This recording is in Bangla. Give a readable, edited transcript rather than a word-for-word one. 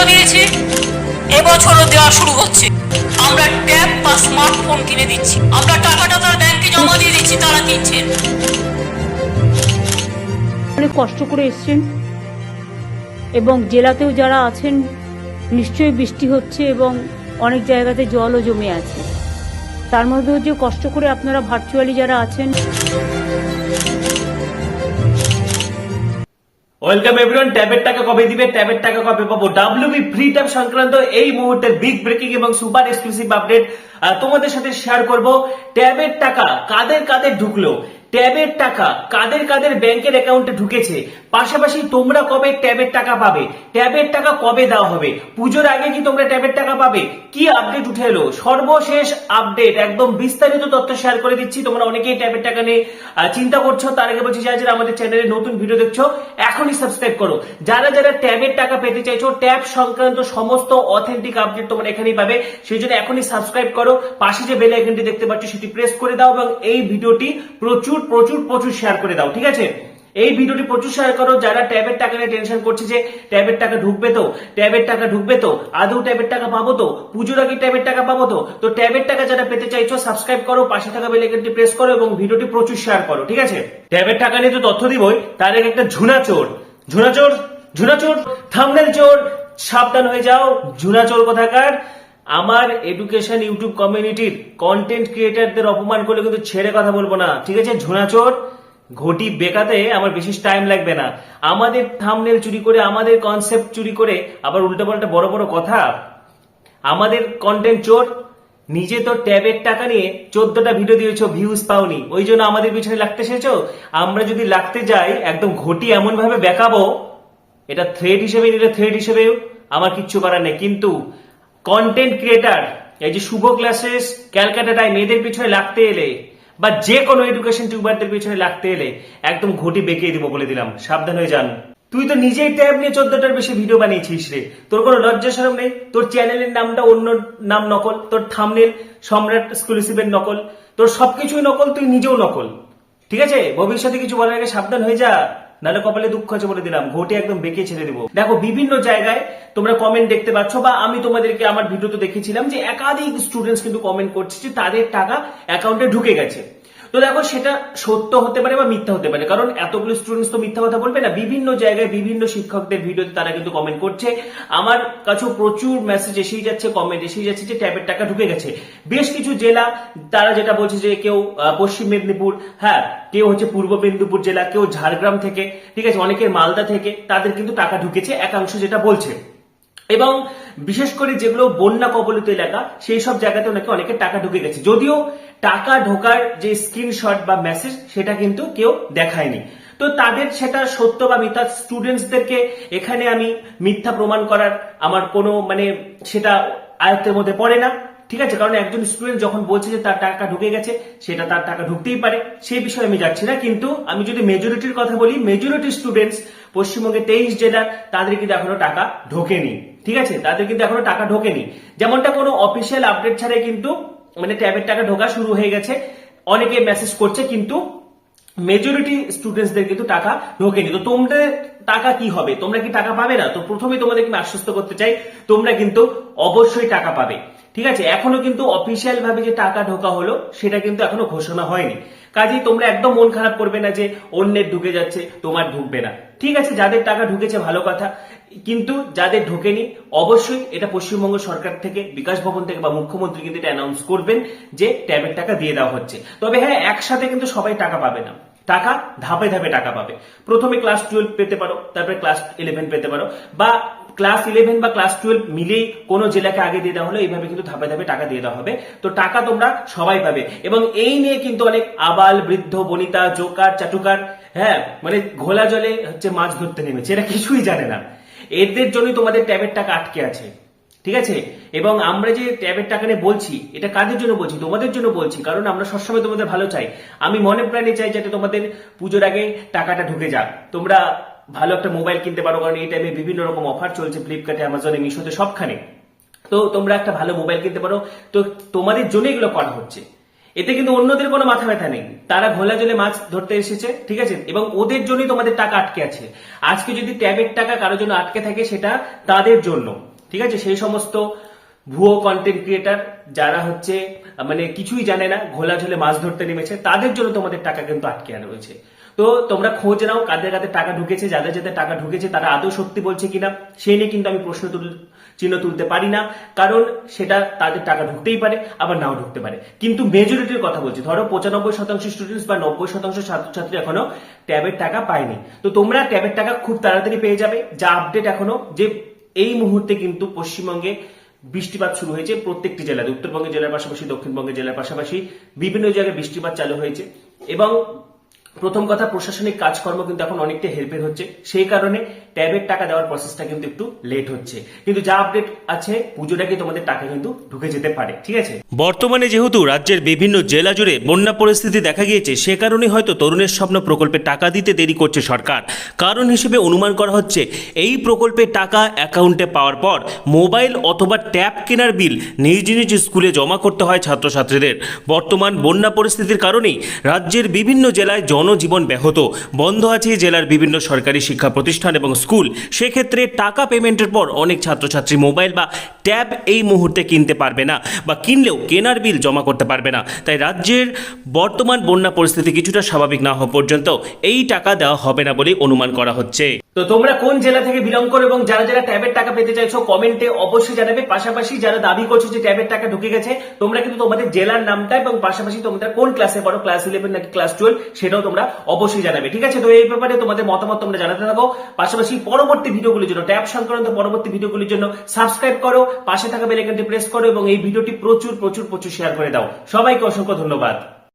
আগেও দিয়েছি, এবছরও দেওয়া শুরু হচ্ছে। আমরা ট্যাব বা স্মার্টফোন কিনে দিচ্ছি, আমরা টাকাটা তার ব্যাংকে জমা দিয়ে দিচ্ছি, তারা কিনছেন। অনেক কষ্ট করে এসছেন এবং জেলাতেও যারা আছেন নিশ্চয়ই বৃষ্টি হচ্ছে এবং অনেক জায়গাতে জলও জমে আছে। তার মধ্যেও যে কষ্ট করে আপনারা ভার্চুয়ালি যারা আছেন, ওয়েলকাম এভরিওয়ান। ট্যাবের টাকা কবে দিবে, ট্যাবের টাকা কবে পাবো, ডাব্লিউবি ফ্রি ট্যাব সংক্রান্ত এই মুহূর্তের বিগ ব্রেকিং এবং সুপার এক্সক্লুসিভ আপডেট তোমাদের সাথে শেয়ার করব। ট্যাবের টাকা কাদের কাদের ঢুকলো, ট্যাবের টাকা কাদের কাদের ব্যাংকের অ্যাকাউন্টে ঢুকেছে, পাশাপাশি তোমরা কবে ট্যাবের টাকা পাবে, ট্যাবের টাকা কবে দেওয়া হবে, পুজোর আগে কি তোমরা ট্যাবের টাকা পাবে, কি আপডেট উঠে এলো, সর্বশেষ আপডেট একদম বিস্তারিত তথ্য শেয়ার করে দিচ্ছি। তোমরা অনেকেই ট্যাবের টাকা নিয়ে চিন্তা করছো, তার আগে বলছি যারা আমাদের চ্যানেলে নতুন ভিডিও দেখছো এখনই সাবস্ক্রাইব করো। যারা যারা ট্যাবের টাকা পেতে চাইছো, ট্যাব সংক্রান্ত সমস্ত অথেন্টিক আপডেট তোমরা এখানেই পাবে, সেই জন্য এখনই সাবস্ক্রাইব করো। পাশে যে বেল আইকনটি দেখতে পাচ্ছ সেটি প্রেস করে দাও এবং এই ভিডিওটি প্রচুর প্রচুর প্রচুর শেয়ার করে দাও, ঠিক আছে? এই ভিডিওটি প্রচুর শেয়ার করো। যারা ট্যাবের টাকা নিয়ে টেনশন করছে যে ট্যাবের টাকা ঢুকবে তো, ট্যাবের টাকা ঢুকবে তো, আদৌ ট্যাবের টাকা পাবো তো, পুজোর আগে ট্যাবের টাকা পাবো তো ট্যাবের টাকা যারা পেতে চাইছো সাবস্ক্রাইব করো, পাশে থাকা বেল আইকনটি প্রেস করো এবং ভিডিওটি প্রচুর শেয়ার করো, ঠিক আছে? ট্যাবের টাকা নিয়ে তো তথ্য দিবই, তার আগে একটা ঝুনাচোর থাম্বনেল চোর, সাবধান হয়ে যাও। ঝুনাচোর কোথাকার, আমার এডুকেশন ইউটিউব কমিউনিটির কন্টেন্ট ক্রিয়েটারদের অপমান করলে কিন্তু ছেড়ে কথা বলবো না, ঠিক আছে? ঝুনাচোর ঘটি বেকাতে আমার বিশেষ টাইম লাগবে না। আমাদের থাম্বনেল চুরি করে, আমাদের কনসেপ্ট চুরি করে আবার উল্টোপাল্টা বড় বড় কথা, আমাদের কন্টেন্ট চোর। নিজে তো ট্যাবের টাকা নিয়ে 14টা ভিডিও দিয়েছো, ভিউজ পাওনি, ওই জন্য আমাদের পিছনে লাগতে এসেছো। আমরা যদি লাগতে যাই একদম ঘটি এমন ভাবে বেকাবো, এটা থ্রেড হিসেবে নিলে থ্রেড হিসেবেও আমার কিচ্ছু করার নেই। কিন্তু কন্টেন্ট ক্রিয়েটার, এই যে শুভ ক্লাসেস, ক্যালকাটা টাইম, এদের পিছনে লাগতে এলে বা যে কোনো এডুকেশন টিউবারদের পিছনে লাগতে এলে একদম ঘটি বেঁকিয়ে দিব, বলে দিলাম, সাবধান হয়ে যান। তুই তো নিজেই ট্যাব নিয়ে 14টার বেশি ভিডিও বানিয়েছিস রে, তোর কোনো লজ্জা শরম নেই? তোর চ্যানেলের নামটা অন্য নাম নকল, তোর থাম্বনেল সম্রাট এক্সক্লুসিভের নকল, তোর সবকিছুই নকল, তুই নিজেও নকল, ঠিক আছে? ভবিষ্যতে কিছু বলার আগে সাবধান হয়ে যা, নাহলে কপালে দুঃখ আছে, বলে দিলাম, ঘটে একদম বেঁকে ছেড়ে দিব। দেখো বিভিন্ন জায়গায় তোমরা কমেন্ট দেখতে পাচ্ছ, বা আমি তোমাদেরকে আমার ভিডিওতে দেখেছিলাম যে একাধিক স্টুডেন্টস কিন্তু কমেন্ট করছে যে তাদের টাকা অ্যাকাউন্টে ঢুকে গেছে। তো দেখো সেটা সত্য হতে পারে বা মিথ্যা হতে পারে, কারণ এতগুলো স্টুডেন্টস তো মিথ্যা কথা বলবে না। বিভিন্ন জায়গায় বিভিন্ন শিক্ষকদের ভিডিওতে তারা কিন্তু কমেন্ট করছে, আমার কাছেও প্রচুর মেসেজ এসেই যাচ্ছে, কমেন্ট এসেই যাচ্ছে যে ট্যাবের টাকা ঢুকে গেছে। বেশ কিছু জেলা তারা যেটা বলছে যে কেউ পশ্চিম মেদিনীপুর, হ্যাঁ, কেউ হচ্ছে পূর্ব মেদিনীপুর জেলা, কেউ ঝাড়গ্রাম থেকে, ঠিক আছে, অনেকের মালদা থেকে, তাদের কিন্তু টাকা ঢুকেছে, একাংশ যেটা বলছে। এবং বিশেষ করে যেগুলো বন্যা কবলিত এলাকা, সেই সব জায়গাতে নাকি অনেকের টাকা ঢুকে গেছে, যদিও টাকা ঢোকার যে স্ক্রিনশট বা মেসেজ সেটা কিন্তু কেউ দেখায়নি। তো তাদের সেটা সত্য বা মিথ্যা, স্টুডেন্টসদেরকে এখানে আমি মিথ্যা প্রমাণ করার আমার কোনো সেটা আয়ত্তের মধ্যে পড়ে না, ঠিক আছে? কারণ একজন স্টুডেন্ট যখন বলছে যে তার টাকা ঢুকে গেছে, সেটা তার টাকা ঢুকতেই পারে, সেই বিষয়ে আমি যাচ্ছি না। কিন্তু আমি যদি মেজরিটির কথা বলি, মেজরিটি স্টুডেন্টস পশ্চিমবঙ্গে 23 জেলার, তাদের কিন্তু এখনো টাকা ঢোকেনি, ঠিক আছে? তাদের কিন্তু এখনো টাকা ঢোকেনি, যেমনটা কোনো অফিসিয়াল আপডেট ছাড়াই কিন্তু ট্যাবের টাকা ঢোকা শুরু হয়ে গেছে, অনেকে মেসেজ করছে, কিন্তু মেজরিটি স্টুডেন্টসদের কিন্তু টাকা ঢোকেনি। তো তোমাদের টাকা কি হবে, তোমরা কি টাকা পাবে না? তো প্রথমে তোমাদেরকে আমি আশ্বস্ত করতে চাই, তোমরা কিন্তু অবশ্যই টাকা পাবে, ঠিক আছে? এখনো কিন্তু অফিসিয়াল ভাবে যে টাকা ঢোকা হলো সেটা কিন্তু এখনো ঘোষণা হয়নি, কাজেই তোমরা একদম মন খারাপ করবে না যে অন্যের ঢুকে যাচ্ছে তোমার ঢুকবে না, ঠিক আছে? যাদের টাকা ঢুকেছে ভালো কথা, কিন্তু যাদের ঢোকেনি অবশ্যই এটা পশ্চিমবঙ্গ সরকার থেকে, বিকাশ ভবন থেকে বা মুখ্যমন্ত্রী কিন্তু এটা অ্যানাউন্স করবেন যে ট্যাবের টাকা দিয়ে দেওয়া হচ্ছে। তবে হ্যাঁ, একসাথে কিন্তু সবাই টাকা পাবে না, টাকা ধাপে ধাপে টাকা পাবে। প্রথমে ক্লাস 12 পেতে পারো, তারপরে ক্লাস 11 পেতে পারো, বা ক্লাস 11 বা ক্লাস 12 মিলেই কোনো জেলাকে আগে দিয়ে দেওয়া হলো, এইভাবে কিন্তু ধাপে ধাপে টাকা দিয়ে দেওয়া হবে। তো টাকা তোমরা সবাই পাবে, এবং এই নিয়ে কিন্তু অনেক আবাল বৃদ্ধ বনিতা, জোকার চাটুকার, হ্যাঁ, ঘোলা জলে হচ্ছে মাছ ধরতে নেমেছে, এরা কিছুই জানে না, এদের জন্যই তোমাদের ট্যাবের টাকা আটকে আছে, ঠিক আছে? এবং আমরা যে ট্যাবের টাকা নিয়ে বলছি, এটা কাদের জন্য বলছি? তোমাদের জন্য বলছি, কারণ আমরা সবসময় তোমাদের ভালো চাই। আমি মনে প্রাণে চাই যাতে তোমাদের পুজোর আগে টাকাটা ঢুকে যাক, তোমরা ভালো একটা মোবাইল কিনতে পারো, কারণ এই টাইমে বিভিন্ন রকম অফার চলছে ফ্লিপকার্টে, অ্যামাজনে, মিশোতে, সবখানে। তো তোমরা একটা ভালো মোবাইল কিনতে পারো, তো তোমাদের জন্য এগুলো করা হচ্ছে, এতে কিন্তু অন্যদের কোনো মাথা ব্যথা নেই, তারা ঘোলা জলে মাছ ধরতে এসেছে, ঠিক আছে? এবং ওদের জন্যই তোমাদের টাকা আটকে আছে। আজকে যদি ট্যাবের টাকা কারোর জন্য আটকে থাকে, সেটা তাদের জন্য, ঠিক আছে? সেই সমস্ত ভুয়ো কন্টেন্ট ক্রিয়েটার যারা হচ্ছে মানে কিছুই জানে না, ঘোলা ঝোলে মাছ ধরতে নেমেছে, তাদের জন্য তোমাদের টাকা কিন্তু আটকে রয়েছে। তো তোমরা খোঁজ নাও কাদের কাদের টাকা ঢুকেছে, যাদের যাদের টাকা ঢুকেছে তারা আদৌ সত্যি বলছে কিনা সেই নিয়ে কিন্তু আমি চিহ্ন তুলতে পারি না, কারণ সেটা তাদের টাকা ঢুকতেই পারে আবার নাও ঢুকতে পারে। কিন্তু মেজরিটির কথা বলছি, ধরো 95% স্টুডেন্টস বা 90% ছাত্রছাত্রী এখনো ট্যাবের টাকা পায়নি। তো তোমরা ট্যাবের টাকা খুব তাড়াতাড়ি পেয়ে যাবে। যা আপডেট এখনো, যে এই মুহূর্তে কিন্তু পশ্চিমবঙ্গে বৃষ্টিপাত শুরু হয়েছে প্রত্যেকটি জেলাতে, উত্তরবঙ্গের জেলার পাশাপাশি দক্ষিণবঙ্গের জেলার পাশাপাশি বিভিন্ন জায়গায় বৃষ্টিপাত চালু হয়েছে। এবং প্রথম কথা, প্রশাসনিক কাজকর্ম কিন্তু এখন অনেকটা হেরফের হচ্ছে, সেই কারণে ট্যাবের টাকা দেওয়ার প্রসেসটা কিন্তু একটু লেট হচ্ছে। কিন্তু যা আপডেট আছে, পুজোর আগে তোমাদের টাকা কিন্তু ঢুকে যেতে পারে। ঠিক আছে? বর্তমানে যেহেতু রাজ্যের বিভিন্ন জেলা জুড়ে বন্যা পরিস্থিতি দেখা গিয়েছে, সে কারণে হয়তো তরুণের স্বপ্ন প্রকল্পে টাকা দিতে দেরি করছে সরকার। কারণ হিসেবে অনুমান করা হচ্ছে এই প্রকল্পে টাকা অ্যাকাউন্টে পাওয়ার পর মোবাইল অথবা ট্যাব কেনার বিল নিজ নিজ স্কুলে জমা করতে হয় ছাত্রছাত্রীদের। বর্তমান বন্যা পরিস্থিতির কারণেই রাজ্যের বিভিন্ন জেলায় জনজীবন ব্যাহত, বন্ধ আছে জেলার বিভিন্ন সরকারি শিক্ষা প্রতিষ্ঠান এবং স্কুল। সেক্ষেত্রে টাকা পেমেন্টের পর অনেক ছাত্রছাত্রী মোবাইল বা ট্যাব এই মুহূর্তে কিনতে পারবে না, বা কিনলেও কেনার বিল জমা করতে পারবে না। তাই রাজ্যের বর্তমান বন্যা পরিস্থিতি কিছুটা স্বাভাবিক না হওয়া পর্যন্ত এই টাকা দেওয়া হবে না বলে অনুমান করা হচ্ছে। তো তোমরা কোন জেলা থেকে বিলং করো এবং যারা যারা ট্যাবের টাকা পেতে চাইছো কমেন্টে অবশ্যই জানাবে। পাশাপাশি যারা দাবি করছো যে ট্যাবের টাকা ঢুকে গেছে, তোমরা কিন্তু তোমাদের জেলার নামটা এবং পাশাপাশি তোমরা কোন ক্লাসে পড়ো, ক্লাস 11 নাকি ক্লাস 12, সেটাও তোমরা অবশ্যই জানাবে। ঠিক আছে? তো এই ব্যাপারে তোমাদের মতামত তোমরা জানাতে থাকো। পাশাপাশি পরবর্তী ভিডিওগুলির জন্য, ট্যাব সংক্রান্ত পরবর্তী ভিডিওগুলির জন্য সাবস্ক্রাইব করো, পাশে থাকা বেল আইকনটি প্রেস করো এবং এই ভিডিওটি প্রচুর প্রচুর প্রচুর শেয়ার করে দাও। সবাইকে অসংখ্য ধন্যবাদ।